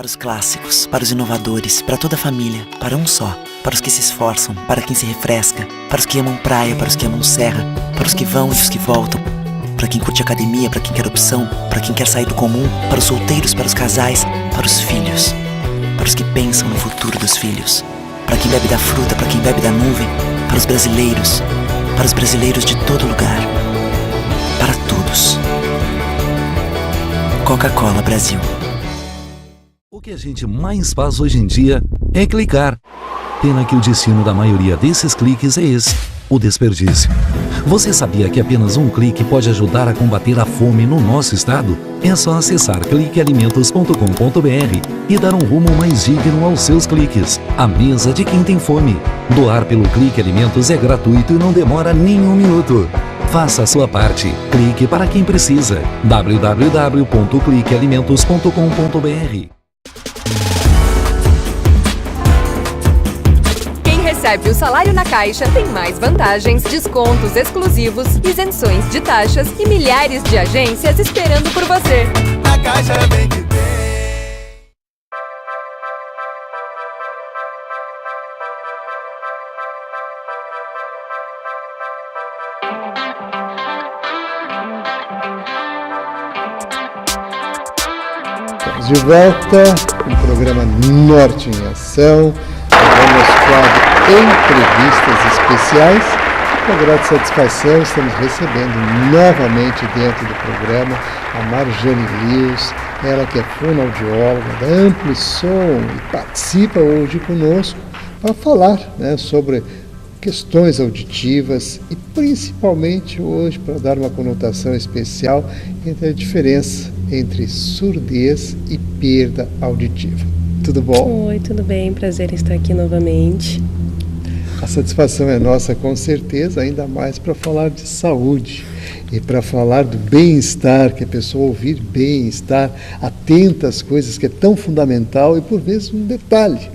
Para os clássicos, para os inovadores, para toda a família, para um só. Para os que se esforçam, para quem se refresca, para os que amam praia, para os que amam serra, para os que vão e os que voltam, para quem curte academia, para quem quer opção, para quem quer sair do comum, para os solteiros, para os casais, para os filhos, para os que pensam no futuro dos filhos, para quem bebe da fruta, para quem bebe da nuvem, para os brasileiros de todo lugar, para todos. Coca-Cola Brasil. O que a gente mais faz hoje em dia é clicar. Pena que o destino da maioria desses cliques é esse, o desperdício. Você sabia que apenas um clique pode ajudar a combater a fome no nosso estado? É só acessar cliquealimentos.com.br e dar um rumo mais digno aos seus cliques. A mesa de quem tem fome. Doar pelo Clique Alimentos é gratuito e não demora nem um minuto. Faça a sua parte. Clique para quem precisa. www.cliquealimentos.com.br. Recebe o salário na Caixa, tem mais vantagens, descontos exclusivos, isenções de taxas e milhares de agências esperando por você. Na Caixa vem que tem. Estamos de volta com o programa Norte em Ação. Vamos quadro Entrevistas Especiais. Com grande satisfação, estamos recebendo novamente dentro do programa a Marjane Lewis, ela que é fonoaudióloga da Amplisom e participa hoje conosco para falar, sobre questões auditivas e principalmente hoje para dar uma conotação especial entre a diferença entre surdez e perda auditiva. Tudo bom? Oi, tudo bem? Prazer estar aqui novamente. A satisfação é nossa, com certeza, ainda mais para falar de saúde e para falar do bem-estar, que a pessoa ouvir bem-estar, atenta às coisas que é tão fundamental e, por vezes, um detalhe,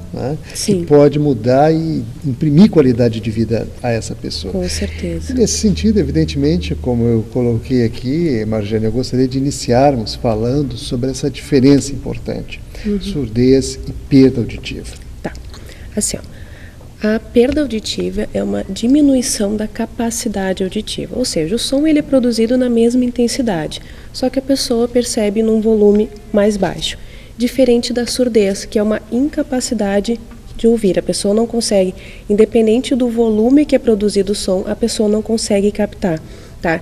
que pode mudar e imprimir qualidade de vida a essa pessoa. Com certeza. E nesse sentido, evidentemente, como eu coloquei aqui, Marjane, eu gostaria de iniciarmos falando sobre essa diferença importante, surdez e perda auditiva. Tá, assim, a perda auditiva é uma diminuição da capacidade auditiva, ou seja, o som ele é produzido na mesma intensidade, só que a pessoa percebe num volume mais baixo, diferente da surdez, que é uma incapacidade de ouvir. A pessoa não consegue, independente do volume que é produzido o som, a pessoa não consegue captar, tá?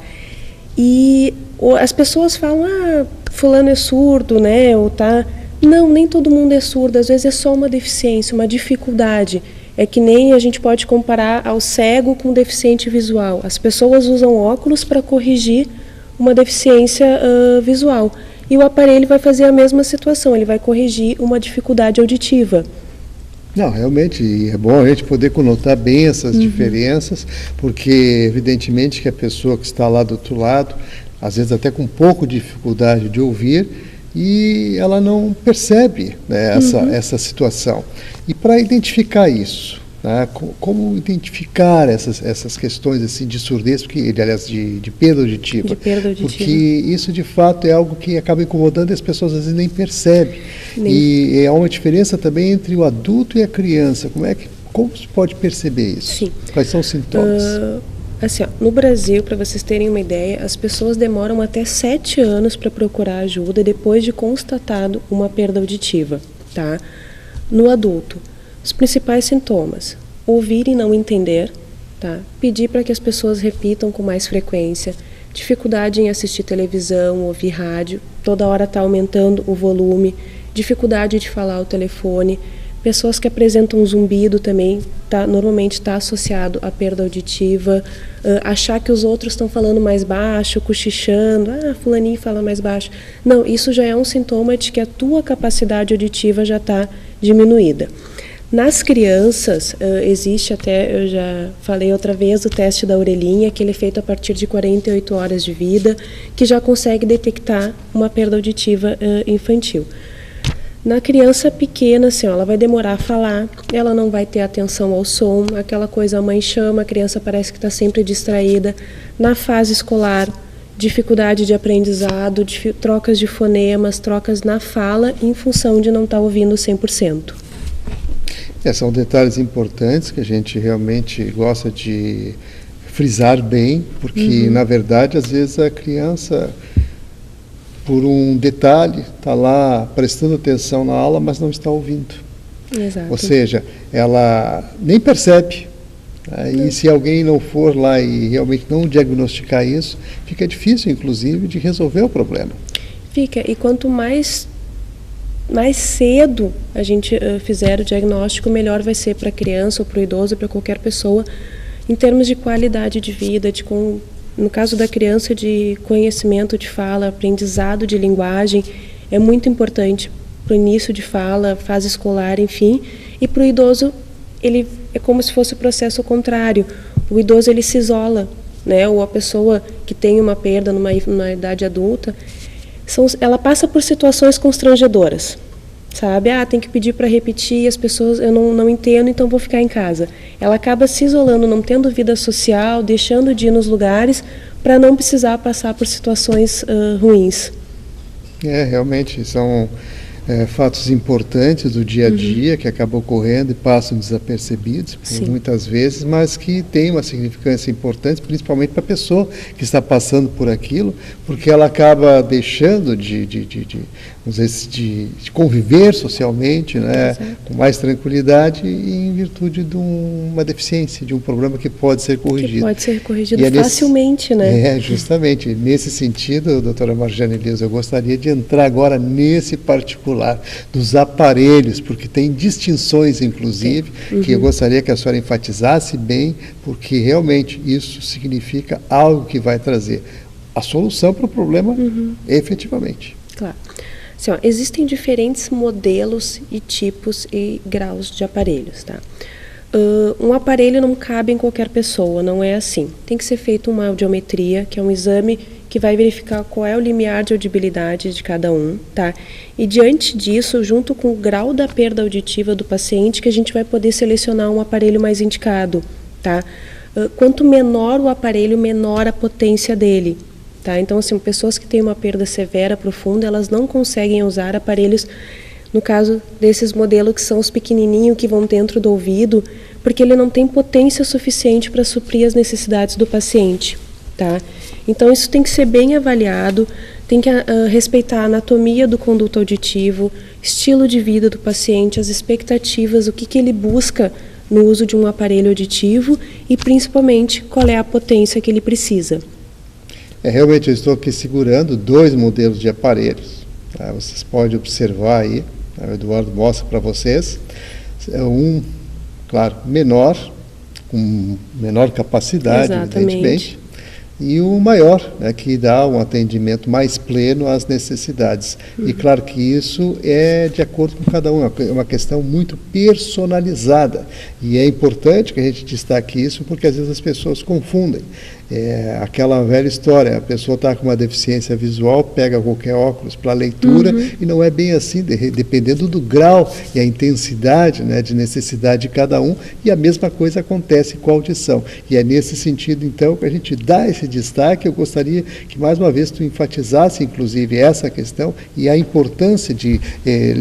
E as pessoas falam, fulano é surdo, ou tá... Não, nem todo mundo é surdo, às vezes é só uma deficiência, uma dificuldade. É que nem a gente pode comparar ao cego com deficiente visual. As pessoas usam óculos para corrigir uma deficiência visual. E o aparelho vai fazer a mesma situação, ele vai corrigir uma dificuldade auditiva. Não, realmente é bom a gente poder conotar bem essas diferenças, porque evidentemente que a pessoa que está lá do outro lado, às vezes até com um pouco de dificuldade de ouvir, e ela não percebe essa situação. E para identificar isso, como identificar essas questões assim, de surdez, aliás, de perda auditiva? De perda auditiva. Porque isso, de fato, é algo que acaba incomodando e as pessoas às vezes nem percebem. E há uma diferença também entre o adulto e a criança. Como se pode perceber isso? Sim. Quais são os sintomas? Assim, no Brasil, para vocês terem uma ideia, as pessoas demoram até 7 anos para procurar ajuda depois de constatado uma perda auditiva, tá? No adulto, os principais sintomas: ouvir e não entender, tá? Pedir para que as pessoas repitam com mais frequência, dificuldade em assistir televisão, ouvir rádio, toda hora está aumentando o volume, dificuldade de falar ao telefone, pessoas que apresentam zumbido também, normalmente está associado à perda auditiva, achar que os outros estão falando mais baixo, cochichando, fulaninho fala mais baixo. Não, isso já é um sintoma de que a tua capacidade auditiva já está diminuída. Nas crianças, existe até, eu já falei outra vez, o teste da orelhinha, que ele é feito a partir de 48 horas de vida, que já consegue detectar uma perda auditiva infantil. Na criança pequena, assim, ela vai demorar a falar, ela não vai ter atenção ao som, aquela coisa, a mãe chama, a criança parece que está sempre distraída. Na fase escolar, dificuldade de aprendizado, trocas de fonemas, trocas na fala, em função de não estar ouvindo 100%. São detalhes importantes que a gente realmente gosta de frisar bem, porque, na verdade, às vezes a criança, por um detalhe, está lá prestando atenção na aula, mas não está ouvindo. Exato. Ou seja, ela nem percebe. E se alguém não for lá e realmente não diagnosticar isso, fica difícil, inclusive, de resolver o problema. Fica, e quanto mais cedo a gente fizer o diagnóstico, melhor vai ser para a criança ou para o idoso, para qualquer pessoa, em termos de qualidade de vida, no caso da criança, de conhecimento de fala, aprendizado de linguagem, é muito importante para o início de fala, fase escolar, enfim, e para o idoso, ele é como se fosse o processo contrário. O idoso, ele se isola, né? Ou a pessoa que tem uma perda numa idade adulta, ela passa por situações constrangedoras, sabe? Tem que pedir para repetir, as pessoas, eu não entendo, então vou ficar em casa. Ela acaba se isolando, não tendo vida social, deixando de ir nos lugares para não precisar passar por situações ruins. Realmente, são fatos importantes do dia a dia que acabam ocorrendo e passam desapercebidos muitas vezes, mas que têm uma significância importante, principalmente para a pessoa que está passando por aquilo, porque ela acaba deixando de conviver socialmente, né, com mais tranquilidade, em virtude de uma deficiência, de um problema que pode ser corrigido. Que pode ser corrigido facilmente, né? Justamente. Nesse sentido, doutora Marjane Elias, eu gostaria de entrar agora nesse particular dos aparelhos, porque tem distinções, inclusive, que eu gostaria que a senhora enfatizasse bem, porque realmente isso significa algo que vai trazer a solução para o problema efetivamente. Claro. Assim, existem diferentes modelos e tipos e graus de aparelhos, tá? Um aparelho não cabe em qualquer pessoa, não é assim. Tem que ser feita uma audiometria, que é um exame que vai verificar qual é o limiar de audibilidade de cada um, tá? E diante disso, junto com o grau da perda auditiva do paciente, que a gente vai poder selecionar um aparelho mais indicado, tá? Quanto menor o aparelho, menor a potência dele, tá? Então, assim, pessoas que têm uma perda severa, profunda, elas não conseguem usar aparelhos, no caso desses modelos que são os pequenininhos que vão dentro do ouvido, porque ele não tem potência suficiente para suprir as necessidades do paciente, tá? Então, isso tem que ser bem avaliado, tem que respeitar a anatomia do conduto auditivo, estilo de vida do paciente, as expectativas, o que ele busca no uso de um aparelho auditivo e, principalmente, qual é a potência que ele precisa. Realmente, eu estou aqui segurando 2 modelos de aparelhos. Tá? Vocês podem observar aí, o Eduardo mostra para vocês. Um, claro, menor, com menor capacidade, evidentemente. E o maior, né, que dá um atendimento mais pleno às necessidades. E claro que isso é de acordo com cada um, é uma questão muito personalizada. E é importante que a gente destaque isso, porque às vezes as pessoas confundem. Aquela velha história, a pessoa está com uma deficiência visual, pega qualquer óculos para leitura, e não é bem assim, dependendo do grau e a intensidade, né, de necessidade de cada um, e a mesma coisa acontece com a audição. E é nesse sentido, então, que a gente dá esse destaque. Eu gostaria que, mais uma vez, tu enfatizasse, inclusive, essa questão e a importância de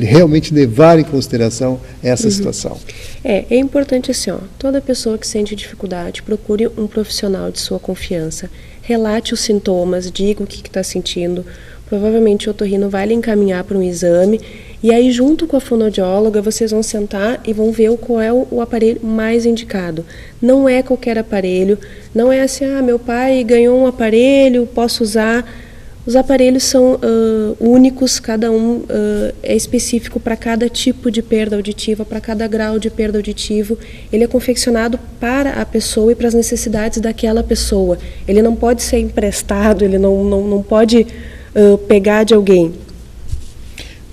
realmente levar em consideração essa situação. É importante assim, toda pessoa que sente dificuldade, procure um profissional de sua confiança, relate os sintomas, diga o que está sentindo. Provavelmente o otorrino vai lhe encaminhar para um exame, e aí junto com a fonoaudióloga vocês vão sentar e vão ver qual é o aparelho mais indicado. Não é qualquer aparelho, não é assim, meu pai ganhou um aparelho, posso usar. Os aparelhos são únicos, cada um é específico para cada tipo de perda auditiva, para cada grau de perda auditivo. Ele é confeccionado para a pessoa e para as necessidades daquela pessoa. Ele não pode ser emprestado, ele não pode pegar de alguém.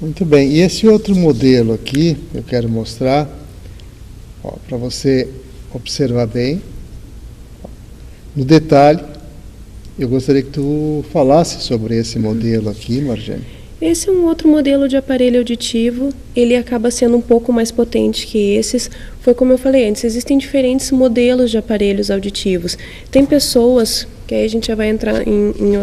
Muito bem. E esse outro modelo aqui, eu quero mostrar, para você observar bem, no detalhe. Eu gostaria que tu falasse sobre esse modelo aqui, Marjane. Esse é um outro modelo de aparelho auditivo, ele acaba sendo um pouco mais potente que esses. Foi como eu falei antes, existem diferentes modelos de aparelhos auditivos. Tem pessoas que aí a gente já vai entrar em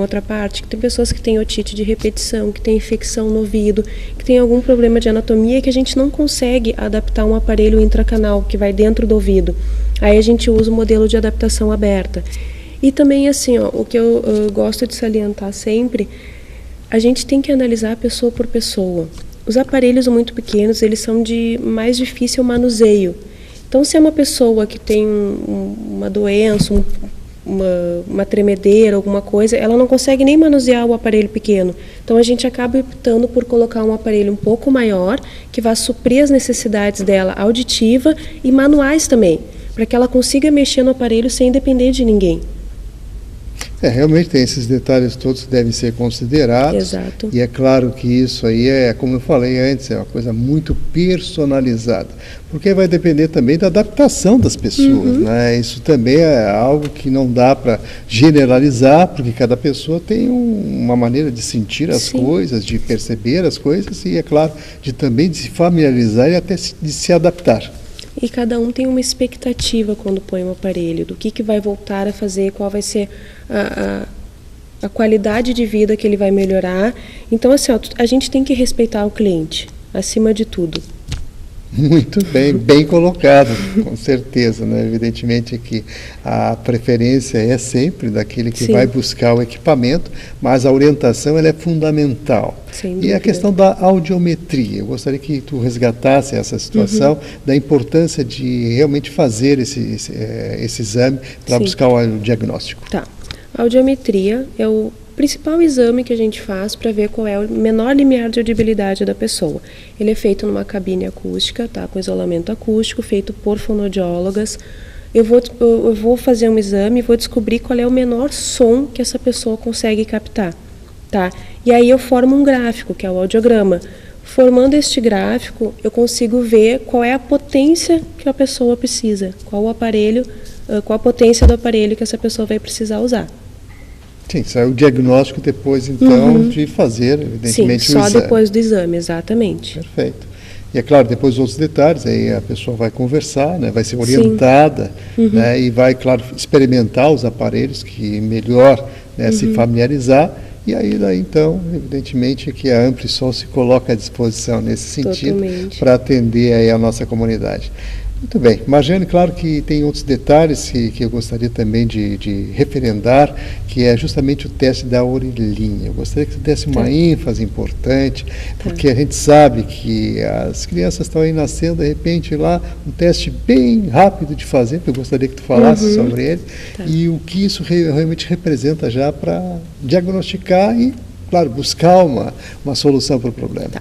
outra parte, que tem pessoas que têm otite de repetição, que tem infecção no ouvido, que tem algum problema de anatomia que a gente não consegue adaptar um aparelho intracanal que vai dentro do ouvido. Aí a gente usa o modelo de adaptação aberta. E também assim, ó, o que eu gosto de salientar sempre, a gente tem que analisar pessoa por pessoa. Os aparelhos muito pequenos, eles são de mais difícil manuseio. Então, se é uma pessoa que tem uma doença, uma tremedeira, alguma coisa, ela não consegue nem manusear o aparelho pequeno. Então, a gente acaba optando por colocar um aparelho um pouco maior, que vai suprir as necessidades dela auditiva e manuais também, para que ela consiga mexer no aparelho sem depender de ninguém. Realmente tem esses detalhes todos que devem ser considerados. Exato. E é claro que isso aí como eu falei antes, é uma coisa muito personalizada, porque vai depender também da adaptação das pessoas, né? Isso também é algo que não dá para generalizar, porque cada pessoa tem uma maneira de sentir as coisas, de perceber as coisas e, é claro, também de se familiarizar e até de se adaptar. E cada um tem uma expectativa quando põe um aparelho, do que vai voltar a fazer, qual vai ser a qualidade de vida que ele vai melhorar. Então, assim, ó, a gente tem que respeitar o cliente, acima de tudo. Muito bem, bem colocado, com certeza, né? Evidentemente que a preferência é sempre daquele que vai buscar o equipamento, mas a orientação ela é fundamental. E a questão da audiometria, eu gostaria que tu resgatasse essa situação da importância de realmente fazer esse exame para buscar o diagnóstico. Tá. A audiometria é o principal exame que a gente faz para ver qual é o menor limiar de audibilidade da pessoa. Ele é feito numa cabine acústica, tá, com isolamento acústico, feito por fonoaudiólogas. Eu vou fazer um exame e vou descobrir qual é o menor som que essa pessoa consegue captar. Tá? E aí eu formo um gráfico, que é o audiograma. Formando este gráfico, eu consigo ver qual é a potência que a pessoa precisa, qual a potência do aparelho que essa pessoa vai precisar usar. Sim, isso é o diagnóstico depois, então, de fazer, evidentemente, o exame. Só depois do exame, exatamente. Perfeito. E, é claro, depois os outros detalhes, aí a pessoa vai conversar, né, vai ser orientada, né, e vai, claro, experimentar os aparelhos que melhor, né, se familiarizar. E aí, daí, então, evidentemente que a Amplisol se coloca à disposição nesse sentido para atender aí a nossa comunidade. Muito bem. Marjane, claro que tem outros detalhes que eu gostaria também de referendar, que é justamente o teste da orelhinha. Eu gostaria que você desse uma ênfase importante, porque a gente sabe que as crianças estão aí nascendo, de repente, lá, um teste bem rápido de fazer, eu gostaria que tu falasse sobre ele, e o que isso realmente representa já para diagnosticar e, claro, buscar uma solução para o problema.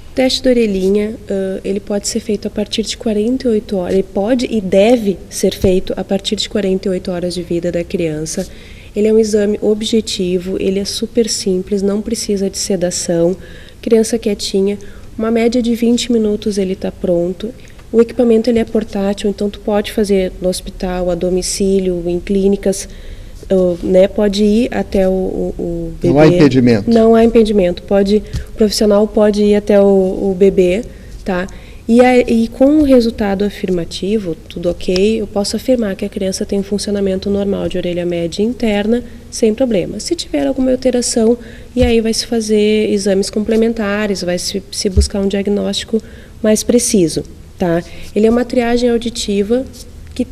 O teste da orelhinha, ele pode ser feito a partir de 48 horas, ele pode e deve ser feito a partir de 48 horas de vida da criança. Ele é um exame objetivo, ele é super simples, não precisa de sedação, criança quietinha, uma média de 20 minutos ele está pronto. O equipamento ele é portátil, então tu pode fazer no hospital, a domicílio, em clínicas, né, pode ir até o bebê. Não há impedimento. Não há impedimento. O profissional pode ir até o bebê, tá? E com o resultado afirmativo, tudo ok, eu posso afirmar que a criança tem um funcionamento normal de orelha média interna, sem problema. Se tiver alguma alteração, e aí vai se fazer exames complementares, vai se buscar um diagnóstico mais preciso, tá? Ele é uma triagem auditiva que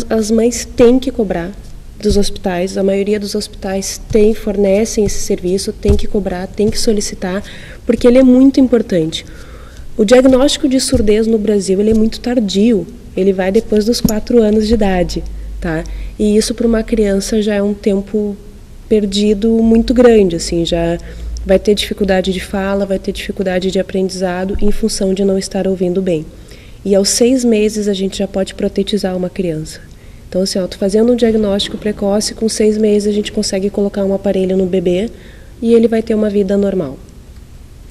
as mães têm que cobrar dos hospitais, a maioria dos hospitais fornecem esse serviço, tem que cobrar, tem que solicitar, porque ele é muito importante. O diagnóstico de surdez no Brasil ele é muito tardio, ele vai depois dos 4 anos de idade, tá? E isso para uma criança já é um tempo perdido muito grande, assim, já vai ter dificuldade de fala, vai ter dificuldade de aprendizado em função de não estar ouvindo bem. E aos 6 meses a gente já pode protetizar uma criança. Então, assim, ó, tô fazendo um diagnóstico precoce, com 6 meses a gente consegue colocar um aparelho no bebê e ele vai ter uma vida normal.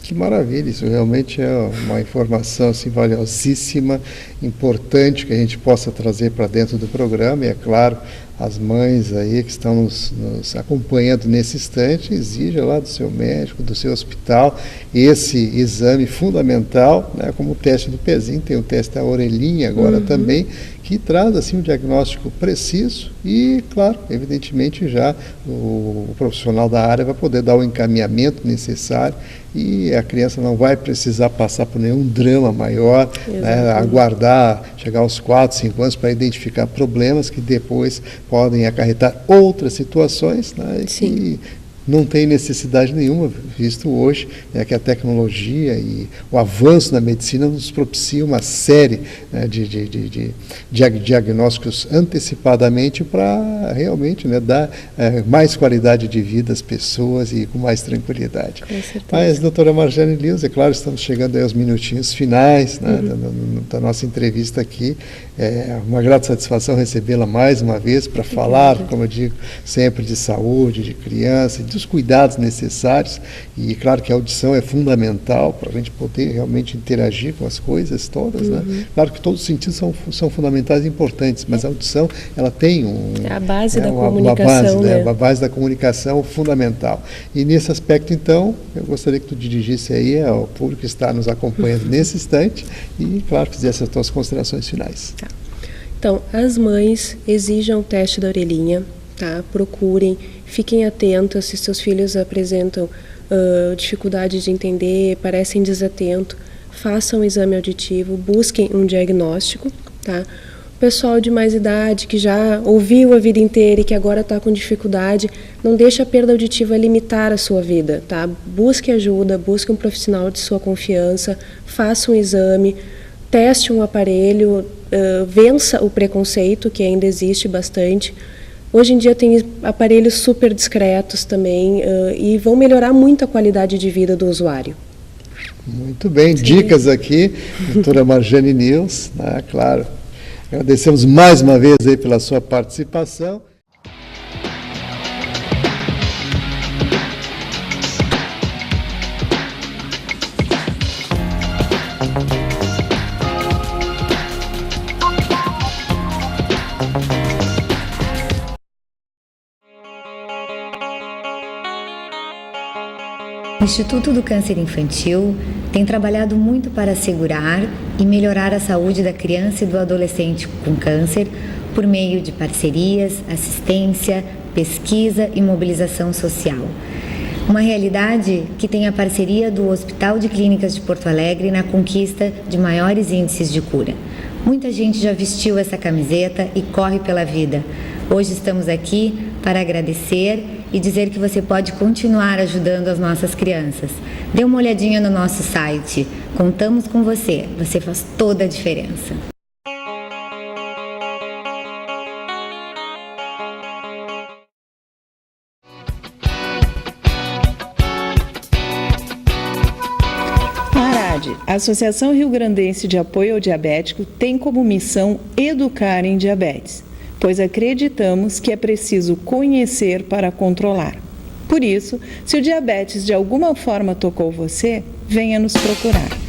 Que maravilha, isso realmente é uma informação assim, valiosíssima, importante que a gente possa trazer para dentro do programa e, é claro, as mães aí que estão nos acompanhando nesse instante, exija lá do seu médico, do seu hospital, esse exame fundamental, né, como o teste do pezinho, tem o teste da orelhinha agora também, que traz assim um diagnóstico preciso e, claro, evidentemente já o profissional da área vai poder dar o encaminhamento necessário e a criança não vai precisar passar por nenhum drama maior, né, aguardar chegar aos 4, 5 anos para identificar problemas que depois podem acarretar outras situações, né, que não tem necessidade nenhuma, visto hoje que a tecnologia e o avanço na medicina nos propicia uma série, né, de diagnósticos antecipadamente para realmente, né, dar mais qualidade de vida às pessoas e com mais tranquilidade. Com certeza. Mas, doutora Marjane Lewis, é claro, estamos chegando aí aos minutinhos finais, né, da nossa entrevista aqui. É uma grata satisfação recebê-la mais uma vez para falar, como eu digo, sempre de saúde, de criança, dos cuidados necessários, e claro que a audição é fundamental para a gente poder realmente interagir com as coisas todas, né? Claro que todos os sentidos são fundamentais e importantes, mas a audição, ela tem a base da uma comunicação, base, né? A base da comunicação fundamental. E nesse aspecto, então, eu gostaria que tu dirigisse aí ao público que está nos acompanhando nesse instante e, claro, fizesse as tuas considerações finais. Tá. Então, as mães exijam o teste da orelhinha, tá? Procurem, fiquem atentas se seus filhos apresentam dificuldade de entender, parecem desatentos, façam um exame auditivo, busquem um diagnóstico, tá? O pessoal de mais idade que já ouviu a vida inteira e que agora está com dificuldade, não deixe a perda auditiva limitar a sua vida, tá? Busque ajuda, busque um profissional de sua confiança, faça um exame, teste um aparelho, vença o preconceito, que ainda existe bastante. Hoje em dia tem aparelhos super discretos também e vão melhorar muito a qualidade de vida do usuário. Muito bem, dicas aqui, doutora Marjane Lewis, né, claro. Agradecemos mais uma vez aí pela sua participação. O Instituto do Câncer Infantil tem trabalhado muito para assegurar e melhorar a saúde da criança e do adolescente com câncer por meio de parcerias, assistência, pesquisa e mobilização social. Uma realidade que tem a parceria do Hospital de Clínicas de Porto Alegre na conquista de maiores índices de cura. Muita gente já vestiu essa camiseta e corre pela vida. Hoje estamos aqui para agradecer e dizer que você pode continuar ajudando as nossas crianças. Dê uma olhadinha no nosso site. Contamos com você. Você faz toda a diferença. A Associação Rio-Grandense de Apoio ao Diabético tem como missão educar em diabetes, pois acreditamos que é preciso conhecer para controlar. Por isso, se o diabetes de alguma forma tocou você, venha nos procurar.